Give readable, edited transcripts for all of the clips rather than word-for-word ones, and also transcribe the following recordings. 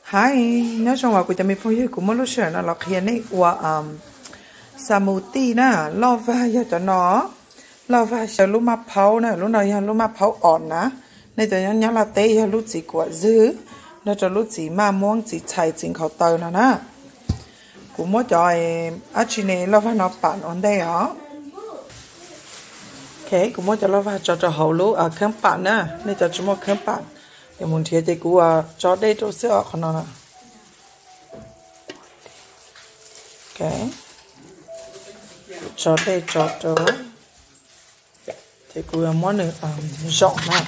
Hi, nhớ trong vào của chúng mình phải cũng mới lúc xưa nó là khi này qua smoothie nè, lava giờ cho nó lava sẽ lúc mà phao nè, lúc nào giờ lúc mà phao ổn nè, nên cho nhớ là tê giờ lúc chỉ quả dư, nó cho lúc chỉ mà muốn chỉ chạy chính khẩu tàu nè nè, cũng mới cho ở trên này lava nó bạn ổn đây hả? Ok, cũng mới cho lava cho hậu lúc ở khám bạn nè, nên cho chúng mình khám bạn. Thì muốn thiệt thì cũng cho đây cho sữa con nó nè. Ok. Cho đây cho thì cũng muốn được dọn nè.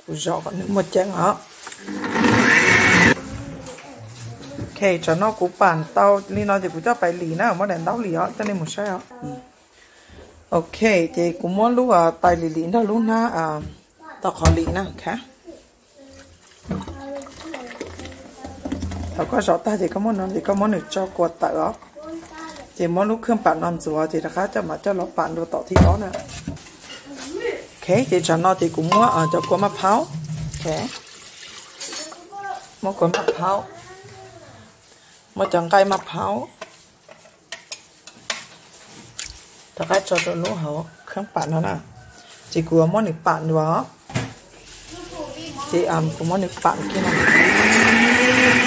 Cũng dọn còn nước một chén hả? Ok, cho nó cũng bàn tao li nó thì cũng cho phải lì nè, muốn đèn tao lì á, cho nên một sai á. Ok, thì cũng muốn lúc tài lì đó lúc na tao khó lì nè, ok. Tao có rõ ta thì có món được cho quạt tại đó. Thì món lúc không bạn làm rùa thì là khá cho mà cho nó bạn đồ tỏ thì đó nè. Ok, thì cho nó thì cũng muốn cho quả mắc pháo. Ok. Một quả mắc pháo. Một chồng cây mắc pháo. Tao khá cho đồ lúa hổ không bạn nó nè. Chỉ của món được bạn đó. Chị cũng muốn được bạn kia này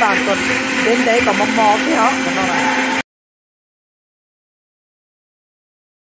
bạn còn đến đấy có mò kia đó